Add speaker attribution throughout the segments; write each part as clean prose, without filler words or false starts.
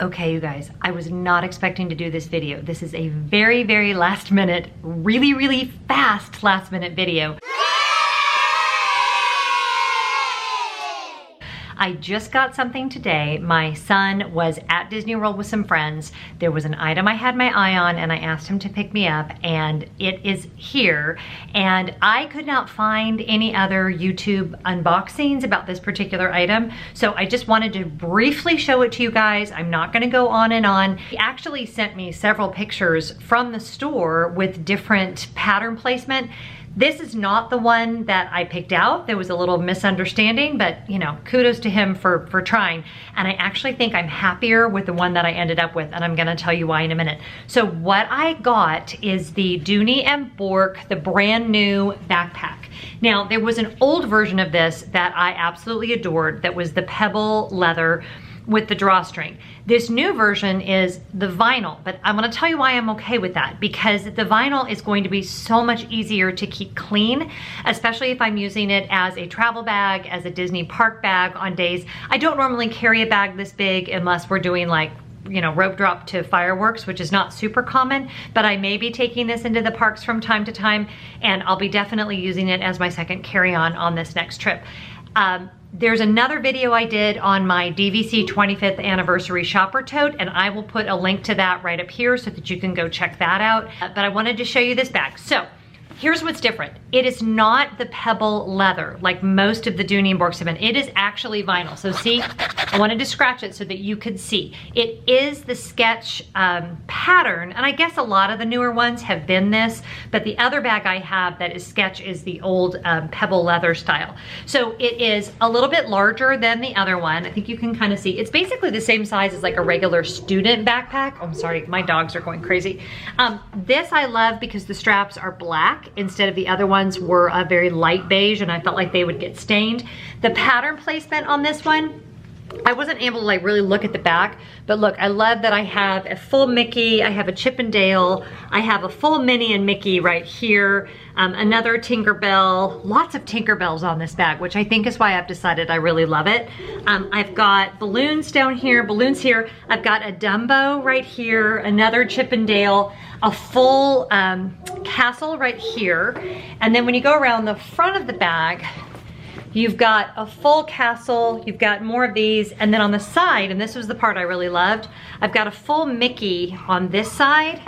Speaker 1: Okay, you guys, I was not expecting to do this video. This is a very, very last minute, really, really fast last minute video. I just got something today. My son was at Disney World with some friends. There was an item I had my eye on and I asked him to pick me up, and it is here. And I could not find any other YouTube unboxings about this particular item. So I just wanted to briefly show it to you guys. I'm not gonna go on and on. He actually sent me several pictures from the store with different pattern placement. This is not the one that I picked out. There was a little misunderstanding, but you know, kudos to him for trying. And I actually think I'm happier with the one that I ended up with, and I'm gonna tell you why in a minute. So what I got is the Dooney and Bourke, the brand new backpack. Now, there was an old version of this that I absolutely adored that was the pebble leather with the drawstring. This new version is the vinyl, but I'm gonna tell you why I'm okay with that, because the vinyl is going to be so much easier to keep clean, especially if I'm using it as a travel bag, as a Disney park bag on days. I don't normally carry a bag this big unless we're doing like, you know, rope drop to fireworks, which is not super common, but I may be taking this into the parks from time to time, and I'll be definitely using it as my second carry-on on this next trip. There's another video I did on my DVC 25th anniversary shopper tote, and I will put a link to that right up here so that you can go check that out. But I wanted to show you this bag. So here's what's different. It is not the pebble leather like most of the Dooney and Bourkes have been. It is actually vinyl. So see, I wanted to scratch it so that you could see. It is the sketch pattern, and I guess a lot of the newer ones have been this, but the other bag I have that is sketch is the old pebble leather style. So it is a little bit larger than the other one. I think you can kind of see. It's basically the same size as like a regular student backpack. Oh, I'm sorry, my dogs are going crazy. This I love because the straps are black instead of the other ones were a very light beige, and I felt like they would get stained. The pattern placement on this one, I wasn't able to like really look at the back, but look, I love that I have a full Mickey, I have a Chip and Dale, I have a full Minnie and Mickey right here, another Tinkerbell, lots of Tinkerbells on this bag, which I think is why I've decided I really love it. I've got balloons down here, balloons here, I've got a Dumbo right here, another Chip and Dale, a full castle right here, and then when you go around the front of the bag, you've got a full castle, you've got more of these, and then on the side, and this was the part I really loved, I've got a full Mickey on this side,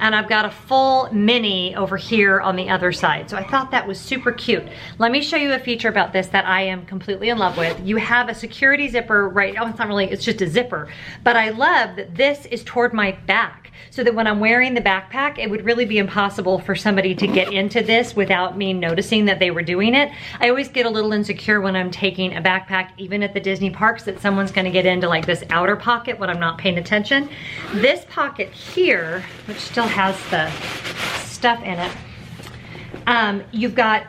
Speaker 1: and I've got a full Minnie over here on the other side. So I thought that was super cute. Let me show you a feature about this that I am completely in love with. You have a security zipper right, oh, it's not really, it's just a zipper, but I love that this is toward my back, so that when I'm wearing the backpack, it would really be impossible for somebody to get into this without me noticing that they were doing it. I always get a little insecure when I'm taking a backpack, even at the Disney parks, that someone's gonna get into like this outer pocket when I'm not paying attention. This pocket here, which still has the stuff in it, you've got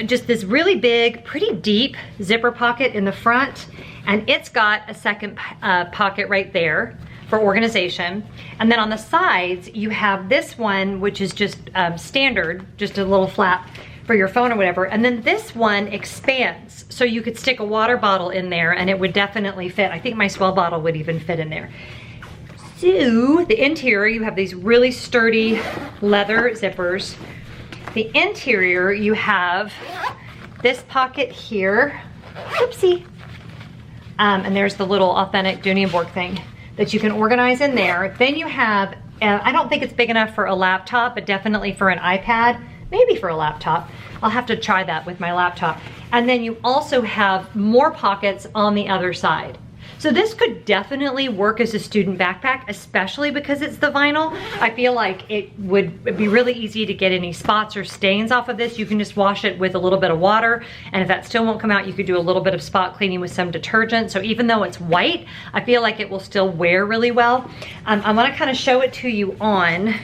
Speaker 1: just this really big, pretty deep zipper pocket in the front, and it's got a second pocket right there for organization. And then on the sides, you have this one, which is just standard, just a little flap for your phone or whatever. And then this one expands, so you could stick a water bottle in there and it would definitely fit. I think my Swell bottle would even fit in there. So the interior, you have these really sturdy leather zippers. The interior, you have this pocket here. Oopsie. And there's the little authentic Dooney and Bourke thing that you can organize in there. Then you have, I don't think it's big enough for a laptop, but definitely for an iPad, maybe for a laptop. I'll have to try that with my laptop. And then you also have more pockets on the other side. So this could definitely work as a student backpack, especially because it's the vinyl. I feel like it would be really easy to get any spots or stains off of this. You can just wash it with a little bit of water, and if that still won't come out, you could do a little bit of spot cleaning with some detergent. So even though it's white, I feel like it will still wear really well. I'm gonna kind of show it to you on,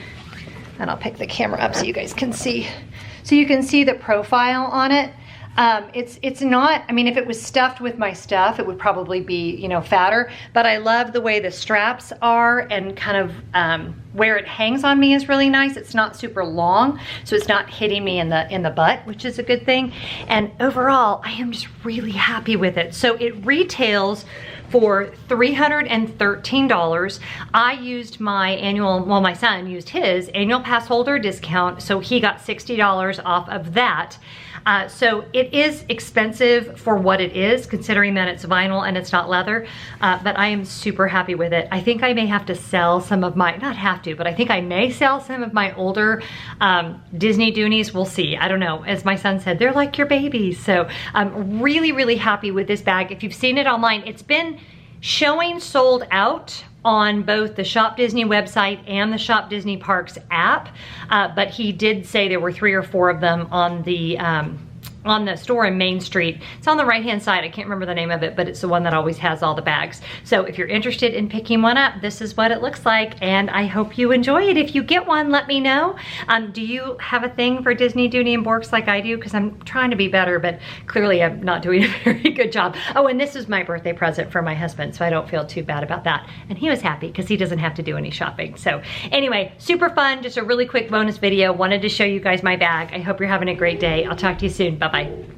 Speaker 1: and I'll pick the camera up so you guys can see. So you can see the profile on it. It's not, I mean, if it was stuffed with my stuff, it would probably be, you know, fatter, but I love the way the straps are, and kind of where it hangs on me is really nice. It's not super long, so it's not hitting me in the butt, which is a good thing. And overall, I am just really happy with it. So it retails for $313. I used my annual, well, my son used his annual pass holder discount, so he got $60 off of that. So it is expensive for what it is, considering that it's vinyl and it's not leather, but I am super happy with it. I think I may have to sell some of my, not have to, but I think I may sell some of my older Disney Doonies. We'll see. I don't know. As my son said, they're like your babies. So I'm really, really happy with this bag. If you've seen it online, it's been showing sold out on both the Shop Disney website and the Shop Disney Parks app, but he did say there were 3 or 4 of them on the store in Main Street. It's on the right-hand side. I can't remember the name of it, but it's the one that always has all the bags. So if you're interested in picking one up, this is what it looks like, and I hope you enjoy it. If you get one, let me know. Do you have a thing for Disney, Dooney, and Borks like I do? Because I'm trying to be better, but clearly I'm not doing a very good job. Oh, and this is my birthday present for my husband, so I don't feel too bad about that. And he was happy because he doesn't have to do any shopping. So anyway, super fun. Just a really quick bonus video. Wanted to show you guys my bag. I hope you're having a great day. I'll talk to you soon. Bye-bye.